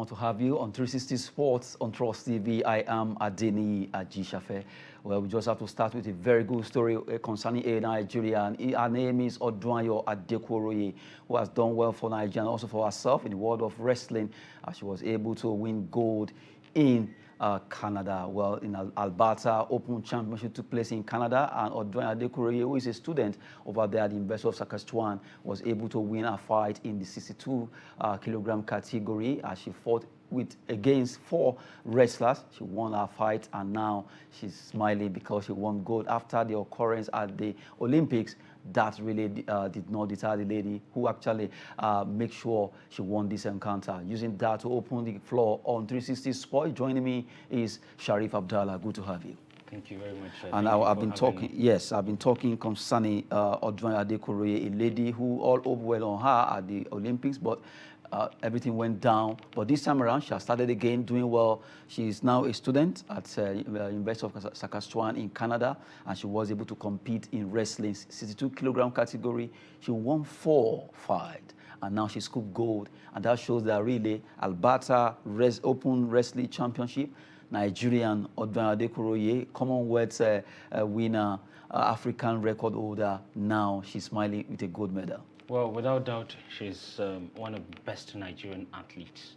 to have you on 360 Sports on Trust TV. I am Adeni Ajishafe. Well, we just have to start with a very good story concerning a Nigerian. Her name is Adekuoroye, who has done well for Nigeria and also for herself in the world of wrestling, as she was able to win gold in Canada. Well, in Alberta Open Championship took place in Canada, and Adekuoroye, who is a student over there at the University of Saskatchewan, was able to win a fight in the 62 kilogram category as she fought against 4 wrestlers. She won her fight, and now she's smiling because she won gold after the occurrence at the Olympics. That really did not deter the lady who actually made sure she won this encounter. Using that to open the floor on 360 Sport, joining me is Sharif Abdallah. Good to have you. Thank you very much. And I've been talking, yes, I've been talking concerning Adekuoroye, a lady who all over well on her at the Olympics, but everything went down. But this time around, she has started again doing well. She is now a student at the University of Saskatchewan in Canada, and she was able to compete in wrestling 62 kilogram category. She won 4 fights, and now she scooped gold. And that shows that really Alberta Open Wrestling Championship, Nigerian Adekuoroye, Commonwealth winner, African record holder. Now she's smiling with a gold medal. Well, without doubt, she's one of the best Nigerian athletes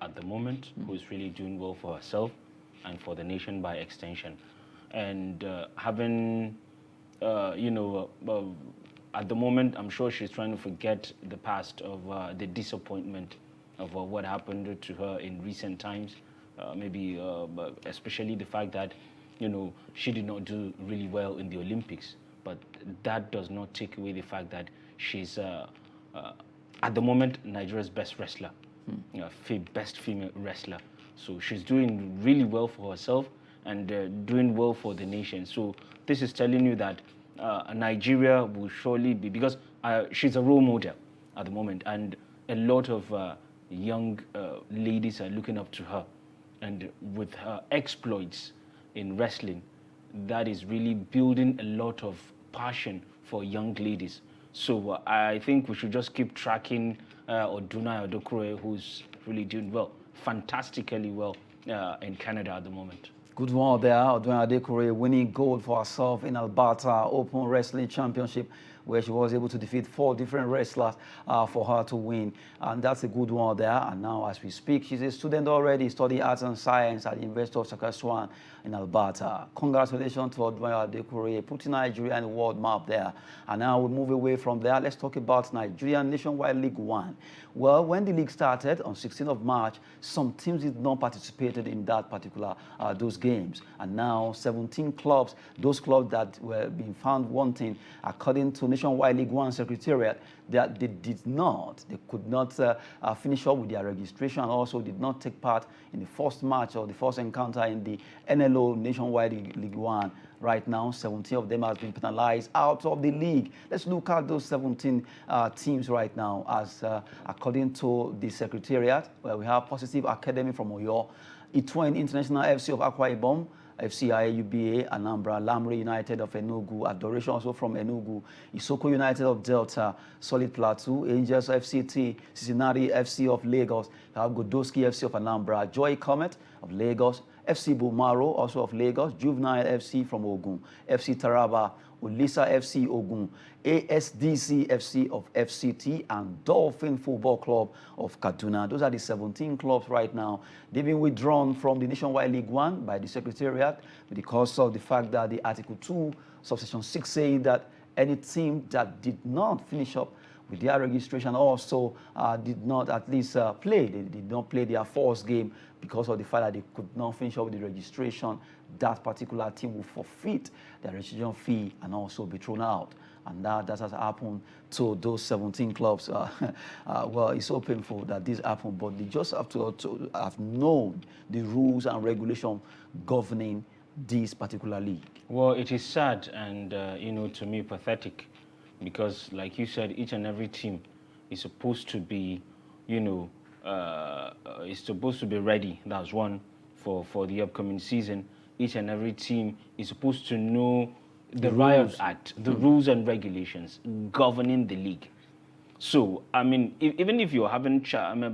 at the moment, who's really doing well for herself and for the nation by extension. And having, at the moment, I'm sure she's trying to forget the past of the disappointment of what happened to her in recent times. Maybe especially the fact that, she did not do really well in the Olympics. But that does not take away the fact that she's, at the moment, Nigeria's best wrestler, best female wrestler. So she's doing really well for herself and doing well for the nation. So this is telling you that Nigeria will surely be, because she's a role model at the moment, and a lot of young ladies are looking up to her. And with her exploits in wrestling, that is really building a lot of passion for young ladies. So I think we should just keep tracking Adekuoroye, who's really doing well, fantastically well in Canada at the moment. Good one there, Adekuoroye winning gold for herself in Alberta Open Wrestling Championship, where she was able to defeat 4 different wrestlers for her to win. And that's a good one there. And now as we speak, she's a student already, studying arts and science at the University of Saskatchewan in Alberta. Congratulations to Adekuoroye, putting Nigeria on the world map there. And now we move away from there. Let's talk about Nigerian Nationwide League One. Well, when the league started on 16th of March, some teams did not participate in that particular, those games. And now 17 clubs, those clubs that were being found wanting, according to Nationwide League One Secretariat, that they could not finish up with their registration, and also did not take part in the first match or the first encounter in the NLO Nationwide League One. Right now, 17 of them has been penalized out of the league. Let's look at those 17 teams right now. As according to the Secretariat, where we have Positive Academy from Oyo, Itwen International FC of Akwa Ibom, FCI UBA, Anambra, Lamre United of Enugu, Adoration also from Enugu, Isoko United of Delta, Solid Plateau, Angels FCT, Cincinnati FC of Lagos, Godoski FC of Anambra, Joy Comet of Lagos, FC Bumaro also of Lagos, Juvenile FC from Ogun, FC Taraba, Ulisa FC Ogun, ASDC FC of FCT, and Dolphin Football Club of Kaduna. Those are the 17 clubs right now. They've been withdrawn from the Nationwide League One by the Secretariat because of the fact that the Article 2, Subsection 6 saying that any team that did not finish up with their registration also did not at least play. They did not play their first game because of the fact that they could not finish up with the registration. That particular team will forfeit their registration fee and also be thrown out. And that has happened to those 17 clubs. Well, it's so painful that this happened, but they just have to have known the rules and regulations governing this particular league. Well, it is sad and, to me, pathetic, because, like you said, each and every team is supposed to be, is supposed to be ready. That's one for the upcoming season. Each and every team is supposed to know the Riot Act, the rules and regulations governing the league. So, I mean, even if you're having,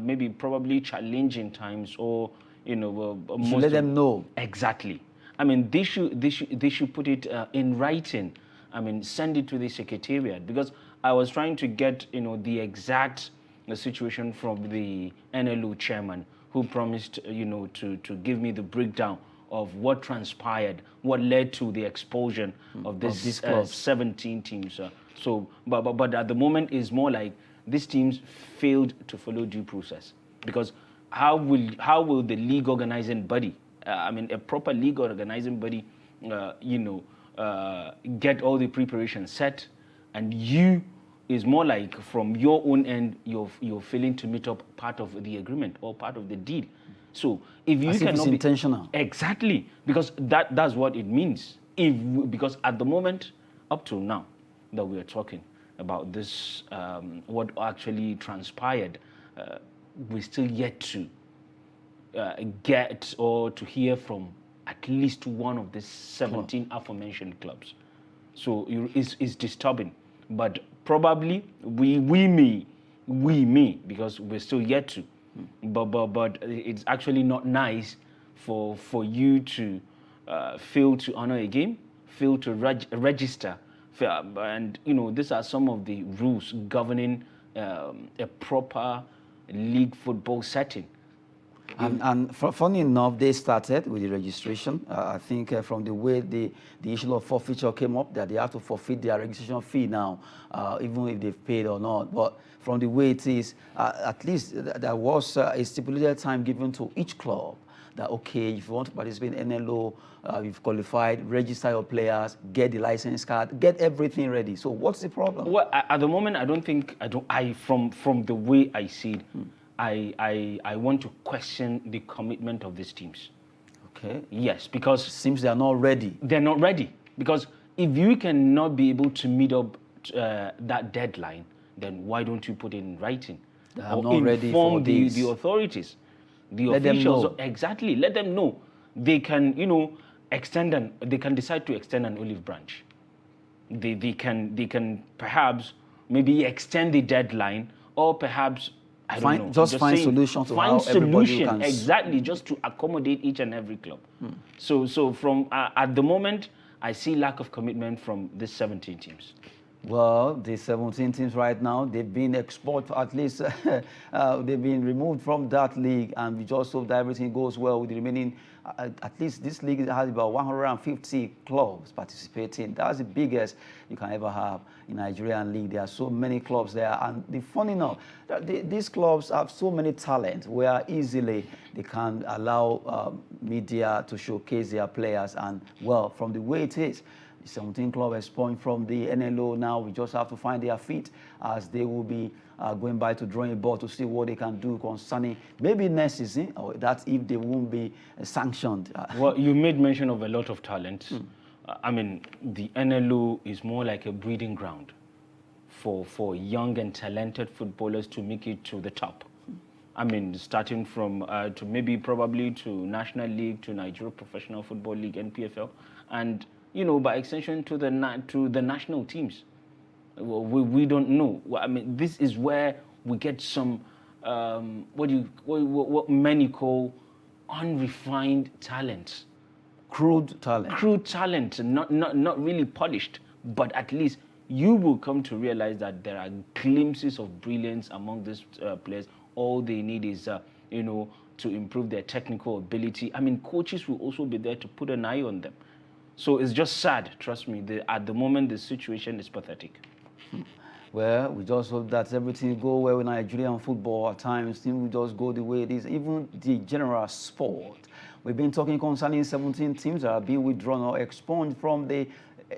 maybe probably challenging times, or You should let them know. Exactly. I mean, they should put it in writing. I mean, send it to the secretariat, because I was trying to get the exact situation from the NLO chairman, who promised to give me the breakdown of what transpired, what led to the expulsion of this 17 teams. So, but at the moment, is more like these teams failed to follow due process, because how will the league organizing body, I mean, a proper league organizing body, get all the preparation set, and you is more like from your own end, you're failing to meet up part of the agreement or part of the deal. So if you cannot it's intentional. Exactly, because that's what it means. Because at the moment, up to now, that we are talking about this, what actually transpired, we're still yet to get or to hear from at least one of the 17 aforementioned clubs. So it's disturbing, but probably we may, because we're still yet to. But it's actually not nice for you to fail to honor a game, fail to register, and these are some of the rules governing a proper league football setting. And funny enough, they started with the registration. I think from the way the issue of forfeiture came up, that they have to forfeit their registration fee now, even if they've paid or not. But from the way it is, at least there was a stipulated time given to each club that, okay, if you want to participate in NLO, you've qualified, register your players, get the license card, get everything ready. So what's the problem? Well, at the moment, from the way I see it, I want to question the commitment of these teams. Okay. Yes, because it seems they are not ready. They're not ready, because if you cannot be able to meet up that deadline, then why don't you put it in writing? I'm not ready for this. The authorities, the let officials. them know. Exactly, let them know. They can, they can decide to extend an olive branch. They can perhaps maybe extend the deadline, or perhaps find solutions to how everybody can. Exactly, just to accommodate each and every club. So from at the moment, I see lack of commitment from these 17 teams. Well, the 17 teams right now, they've been expelled, at least they've been removed from that league, and we just hope that everything goes well with the remaining. At least this league has about 150 clubs participating. That's the biggest you can ever have in Nigerian league. There are so many clubs there, and the funny enough, these clubs have so many talent where easily they can allow media to showcase their players. And well, from the way it is, 17 clubs expunged from the NLO now. We just have to find their feet, as they will be going by to drawing a board to see what they can do concerning maybe next season, or that's if they won't be sanctioned. Well, you made mention of a lot of talent. I mean, the NLO is more like a breeding ground for young and talented footballers to make it to the top. I mean, starting from to maybe probably to National League, to Nigeria Professional Football League, NPFL, and by extension to the national teams. We don't know. I mean, this is where we get some what many call unrefined talent, Crude talent, not really polished, but at least you will come to realize that there are glimpses of brilliance among these players. All they need is to improve their technical ability. I mean, coaches will also be there to put an eye on them. So it's just sad, trust me. At the moment, the situation is pathetic. Well, we just hope that everything go well with Nigerian football. At times, things will just go the way it is. Even the general sport. We've been talking concerning 17 teams that have been withdrawn or expunged from the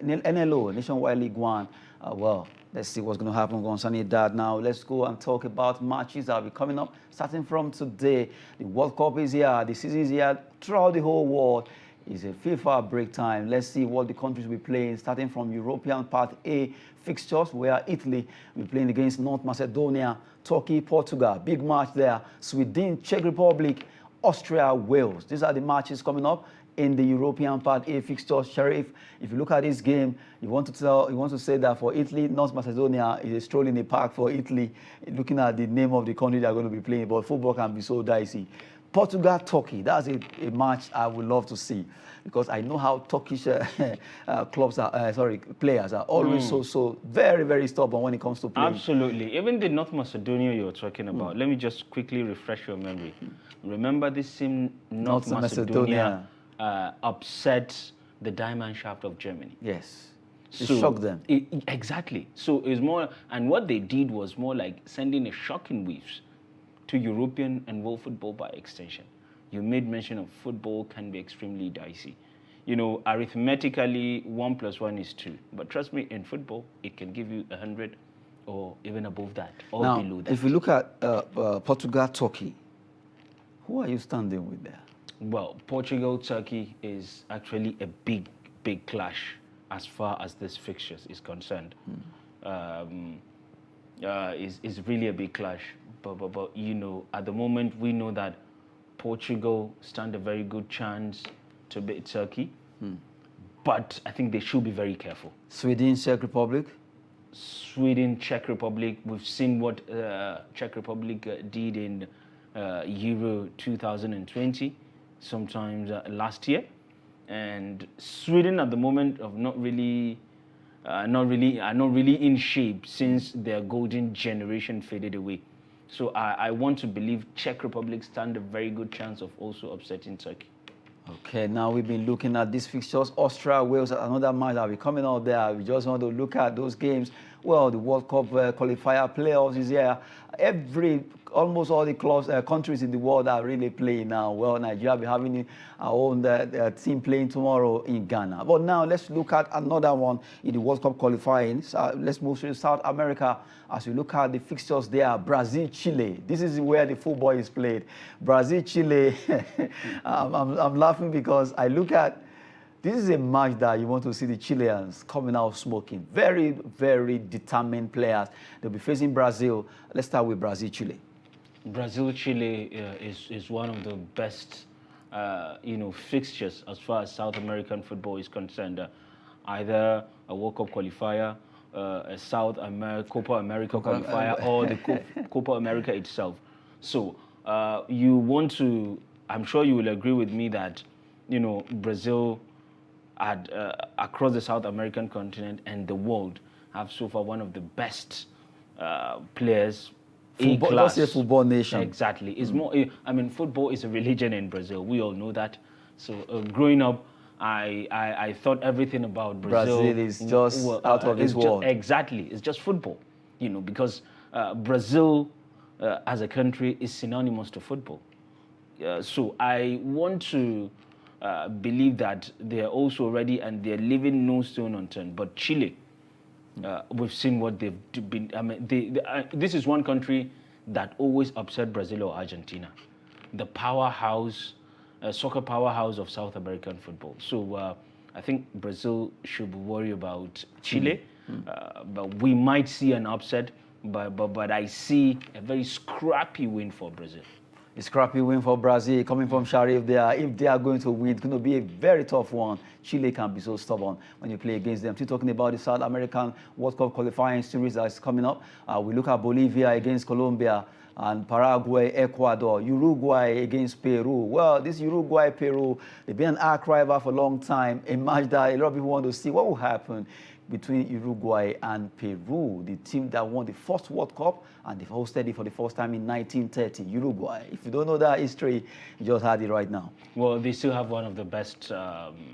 NLO, Nationwide League One. Well, let's see what's going to happen concerning that. Now, let's go and talk about matches that will be coming up. Starting from today, the World Cup is here. The season is here throughout the whole world. It's a FIFA break time. Let's see what the countries will be playing, starting from European Part A fixtures, where Italy will be playing against North Macedonia, Turkey, Portugal. Big match there. Sweden, Czech Republic, Austria, Wales. These are the matches coming up. in the European Part A fixture. Sheriff, if you look at this game, you want to say that for Italy, North Macedonia is a stroll in the park for Italy, looking at the name of the country they are going to be playing. But football can be so dicey. Portugal, Turkey, that's a match I would love to see, because I know how Turkish players are always so very, very stubborn when it comes to playing. Absolutely. Even the North Macedonia you're talking about, let me just quickly refresh your memory. Remember this same North Macedonia upset the diamond shaft of Germany. Yes. It shocked them. Exactly. So it's more, and what they did was more like sending a shocking waves to European and world football by extension. You made mention of football can be extremely dicey. You know, arithmetically, 1 + 1 is 2. But trust me, in football, it can give you 100 or even above that, or now, below that. If you look at Portugal, Turkey, who are you standing with there? Well, Portugal, Turkey is actually a big, big clash as far as this fixtures is concerned. Is really a big clash. But you know, at the moment, we know that Portugal stand a very good chance to beat Turkey. But I think they should be very careful. Sweden, Czech Republic? Sweden, Czech Republic. We've seen what Czech Republic did in Euro 2020, sometimes last year. And Sweden at the moment are not really in shape since their golden generation faded away. So I want to believe Czech Republic stand a very good chance of also upsetting Turkey. Okay, now we've been looking at these fixtures. Austria, Wales, another match that will be coming out there. We just want to look at those games. Well, the World Cup qualifier playoffs is here. Almost all the clubs, countries in the world are really playing now. Well, Nigeria will be having our own team playing tomorrow in Ghana. But now let's look at another one in the World Cup qualifying. Let's move to South America as we look at the fixtures there. Brazil, Chile. This is where the football is played. Brazil, Chile. I'm laughing because I look at this is a match that you want to see the Chileans coming out smoking. Very, very determined players. They'll be facing Brazil. Let's start with Brazil, Chile. Brazil, Chile is one of the best, fixtures as far as South American football is concerned. Either a World Cup qualifier, a Copa America qualifier, or the Copa America itself. So you want to, I'm sure you will agree with me that, you know, Brazil across the South American continent and the world have so far one of the best players. Football, a football nation. Exactly. It's more. I mean, football is a religion in Brazil. We all know that. So growing up, I thought everything about Brazil. Brazil is just out of this world. Exactly. It's just football. You know, because Brazil as a country is synonymous to football. So I want to believe that they're also ready and they're leaving no stone unturned. But Chile. We've seen what they've been. I mean, this is one country that always upset Brazil or Argentina, the powerhouse, soccer powerhouse of South American football. So I think Brazil should worry about Chile, but we might see an upset. But I see a very scrappy win for Brazil. A scrappy win for Brazil coming from Sharif there. If they are going to win, it's going to be a very tough one. Chile can be so stubborn when you play against them. Still talking about the South American World Cup qualifying series that's coming up. We look at Bolivia against Colombia and Paraguay, Ecuador, Uruguay against Peru. Well, this Uruguay-Peru, they've been an arch rival for a long time. A match that a lot of people want to see what will happen between Uruguay and Peru, the team that won the first World Cup and they've hosted it for the first time in 1930, Uruguay. If you don't know that history, you just had it right now. Well, they still have one of the best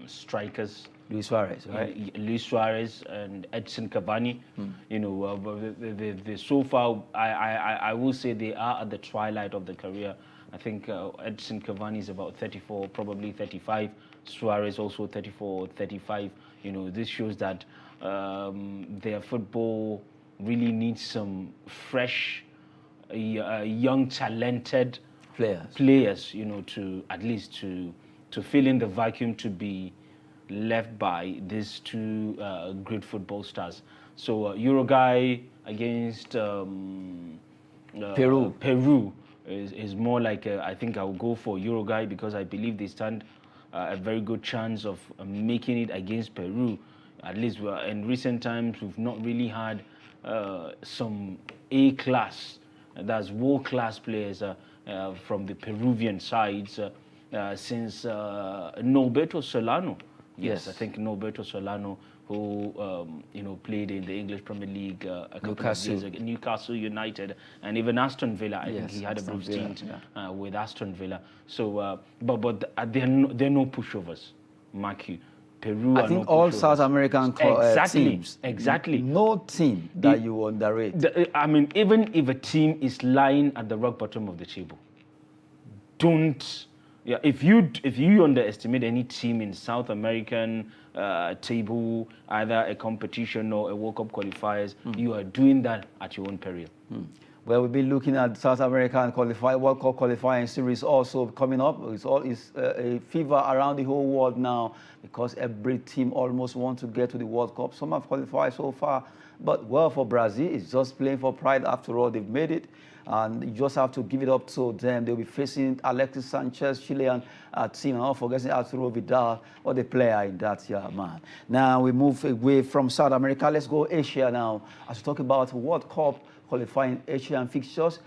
strikers. Luis Suarez, right? Luis Suarez and Edson Cavani. You know, so far, I will say they are at the twilight of the career. I think Edson Cavani is about 34, probably 35. Suarez also 34, 35. You know, this shows that their football really needs some fresh, young, talented players. You know, to at least to fill in the vacuum to be left by these two great football stars. So Uruguay against Peru is more like I think I will go for Uruguay because I believe they stand a very good chance of making it against Peru. At least in recent times, we've not really had some A-class, that's world-class players from the Peruvian sides since Norberto Solano. Yes, I think Norberto Solano, who played in the English Premier League a couple of years ago, Newcastle United, and even Aston Villa. I think he had a brief stint with Aston Villa. So, but they're no pushovers, mark you. Peru. I think all South American teams. Exactly. No team that you underrate. I mean, even if a team is lying at the rock bottom of the table, don't. Yeah, if you underestimate any team in South American table, either a competition or a World Cup qualifiers, you are doing that at your own peril. Well, we've been looking at South American World Cup qualifying series also coming up. It's a fever around the whole world now because every team almost wants to get to the World Cup. Some have qualified so far, but well, for Brazil, it's just playing for pride. After all, they've made it, and you just have to give it up to them. They'll be facing Alexis Sanchez, Chilean team, and not forgetting Arturo Vidal, or the player in that man. Now we move away from South America. Let's go Asia now. As we talk about World Cup qualifying Asian fixtures,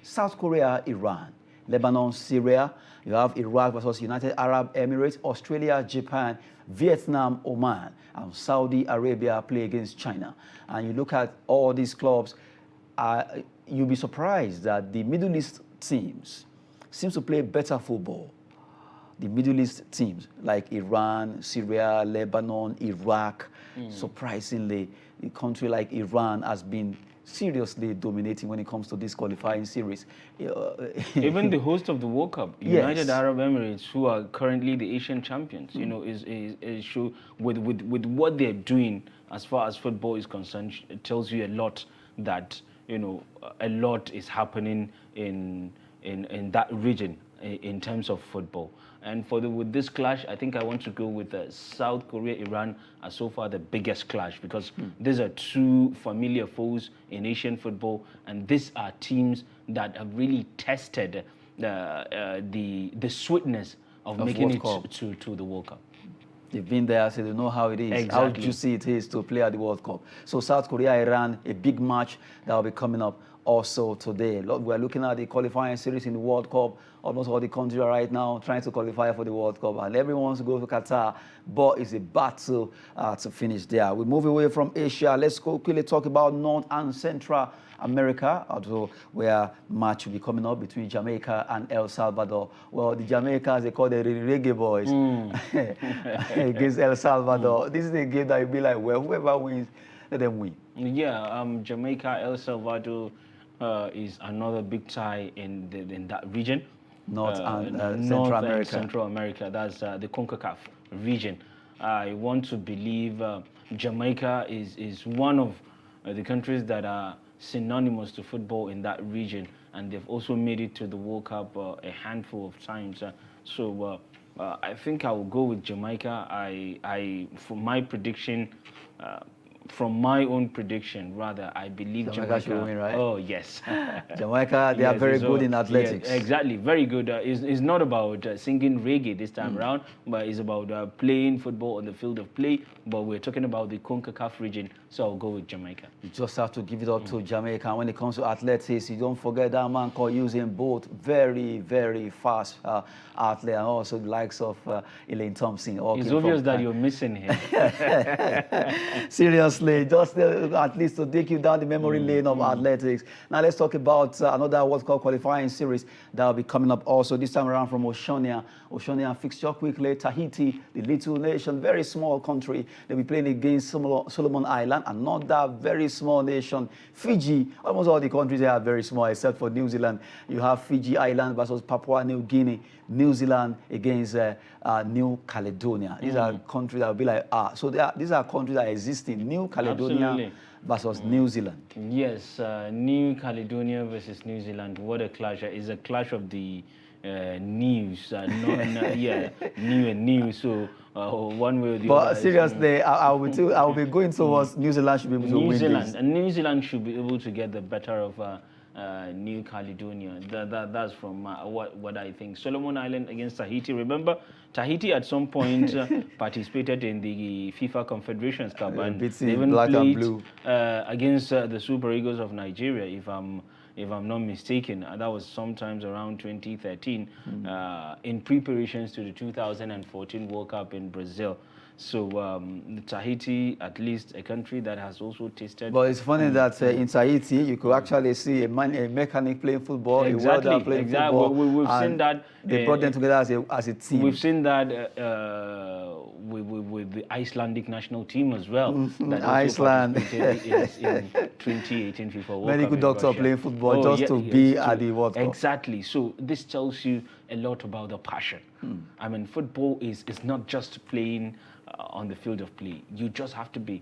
South Korea, Iran, Lebanon, Syria. You have Iraq versus United Arab Emirates, Australia, Japan, Vietnam, Oman, and Saudi Arabia play against China. And you look at all these clubs, you'll be surprised that the Middle East teams seem to play better football. The Middle East teams like Iran, Syria, Lebanon, Iraq, surprisingly, a country like Iran has been seriously dominating when it comes to this qualifying series. Even the host of the World Cup, United Arab Emirates, who are currently the Asian champions, is show with what they're doing as far as football is concerned. It tells you a lot that a lot is happening in that region in terms of football. And with this clash, I think I want to go with South Korea, Iran as so far the biggest clash, because these are two familiar foes in Asian football, and these are teams that have really tested the sweetness of making it to the World Cup. They've been there, so they know how it is, how juicy it is to play at the World Cup. So South Korea, Iran, a big match that will be coming up also today. We're looking at the qualifying series in the World Cup. Almost all the countries are right now trying to qualify for the World Cup, and everyone wants to go to Qatar, but it's a battle to finish there. We move away from Asia. Let's quickly talk about North and Central America, although where match will be coming up between Jamaica and El Salvador. Well, the Jamaicans, they call the Reggae Boys against El Salvador. This is a game that you'll be like, well, whoever wins, let them win. Yeah, Jamaica, El Salvador is another big tie in that region. North and Central America. That's the CONCACAF region. I want to believe Jamaica is one of the countries that are synonymous to football in that region, and they've also made it to the World Cup a handful of times. So I think I will go with Jamaica. For my prediction. From my own prediction, rather, I believe Jamaica should win, right? Oh, yes. Jamaica, they are very good in athletics. Yeah, exactly, very good. It's not about singing reggae this time around, but it's about playing football on the field of play. But we're talking about the CONCACAF region, so I'll go with Jamaica. You just have to give it up to Jamaica. And when it comes to athletics, you don't forget that man called Usain Bolt, very, very fast athlete, and also the likes of Elaine Thompson. It's obvious that you're missing him. Seriously, just at least to take you down the memory lane of athletics. Now let's talk about another World Cup qualifying series that will be coming up also this time around from Oceania. Oceania fixture quickly. Tahiti, the little nation, very small country. They'll be playing against Solomon Island, another very small nation. Fiji, almost all the countries there are very small except for New Zealand. You have Fiji Island versus Papua New Guinea. New Zealand against New Caledonia. These are countries that will be like, so these are countries that exist in New Caledonia versus New Zealand. Yes, New Caledonia versus New Zealand. What a clash. It's a clash of the news. New and new. So one way or the other. But seriously, I will be going towards New Zealand should be able to win this. And New Zealand should be able to get the better of New Caledonia. That's from what I think. Solomon Island against Tahiti. Remember, Tahiti at some point participated in the FIFA Confederations Cup and they even played against the Super Eagles of Nigeria, if I'm not mistaken. That was sometimes around 2013 in preparations to the 2014 World Cup in Brazil. So Tahiti, at least a country that has also tasted. But it's funny that in Tahiti you could actually see a mechanic playing football, a welder playing football. We've seen that. They brought them together as a team. We've seen that with the Icelandic national team as well. That Iceland. in 2018 FIFA World Cup. Medical doctor playing football just to be at the World Cup. Exactly. So this tells you a lot about the passion. I mean, football is not just playing on the field of play. You just have to be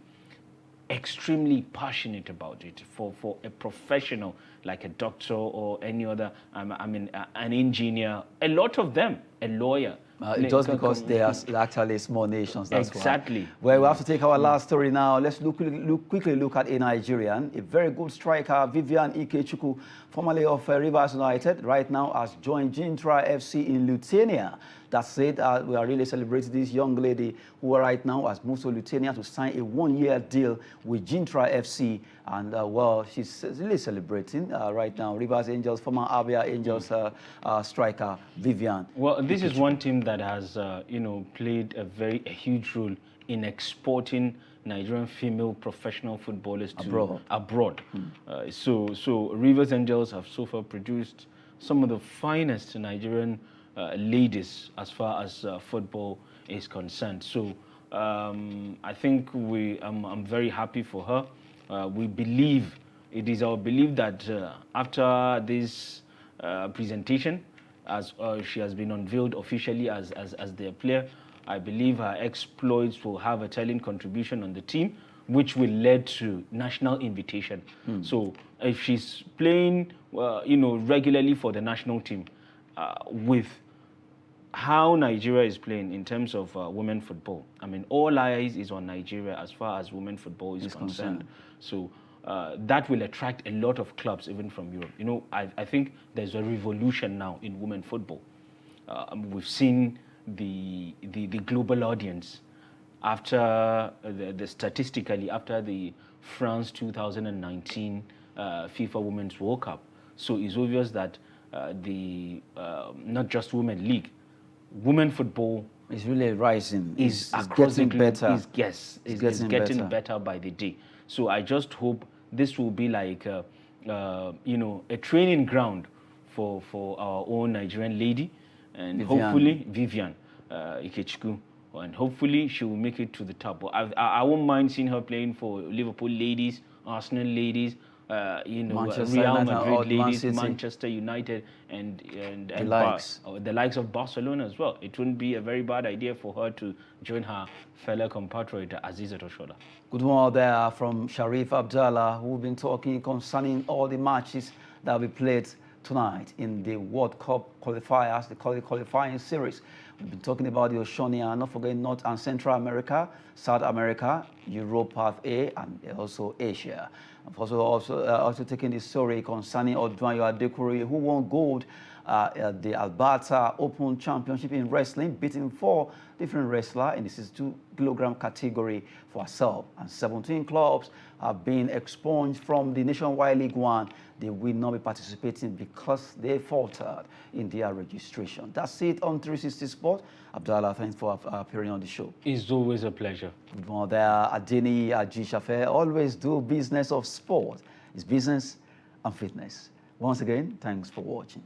extremely passionate about it. For a professional like a doctor or any other, an engineer, a lot of them, a lawyer. Just because they are actually small nations, that's exactly. Why. Well, we have to take our last story now. Let's quickly look at a Nigerian, a very good striker, Vivian Ikechukwu, formerly of Rivers United, right now has joined Jintra FC in Lithuania. That said, we are really celebrating this young lady who right now has moved to Lithuania to sign a one-year deal with Jintra FC. And, well, she's really celebrating right now. Rivers Angels, former Abia Angels striker, Vivian. Well, this is one team that has, played a huge role in exporting Nigerian female professional footballers to abroad. So Rivers Angels have so far produced some of the finest Nigerian ladies as far as football is concerned. So I think I'm very happy for her. It is our belief that after this presentation, as she has been unveiled officially as their player, I believe her exploits will have a telling contribution on the team, which will lead to national invitation. So if she's playing, regularly for the national team, with how Nigeria is playing in terms of women football, I mean, all eyes is on Nigeria as far as women football is concerned. So that will attract a lot of clubs, even from Europe. I think there's a revolution now in women football. We've seen the global audience after statistically after the France 2019 FIFA Women's World Cup. So it's obvious that the not just Women League, women football is really rising. Is getting better. It's getting better by the day. So I just hope this will be like a training ground for our own Nigerian lady, and hopefully Vivian Ikechukwu, and hopefully she will make it to the top. But I won't mind seeing her playing for Liverpool ladies, Arsenal ladies, Real Madrid ladies, Manchester United, and the likes of Barcelona as well. It wouldn't be a very bad idea for her to join her fellow compatriot Azizat Oshola. Good one there from Sharif Abdallah, who've been talking concerning all the matches that will be played tonight in the World Cup qualifiers, the qualifying series. We've been talking about the Oceania, not forgetting North and Central America, South America, Europe Path A, and also Asia. I've also taken the story concerning Odwanyo Adekuoroye, who won gold at the Alberta Open Championship in wrestling, beating 4 different wrestlers in the 62-kilogram category for herself. And 17 clubs have been expunged from the Nationwide League One. They will not be participating because they faltered in their registration. That's it on 360 Sport. Abdallah, thanks for appearing on the show. It's always a pleasure. Good morning there, Adeni Ajishafe. Always do business of sport. It's business and fitness. Once again, thanks for watching.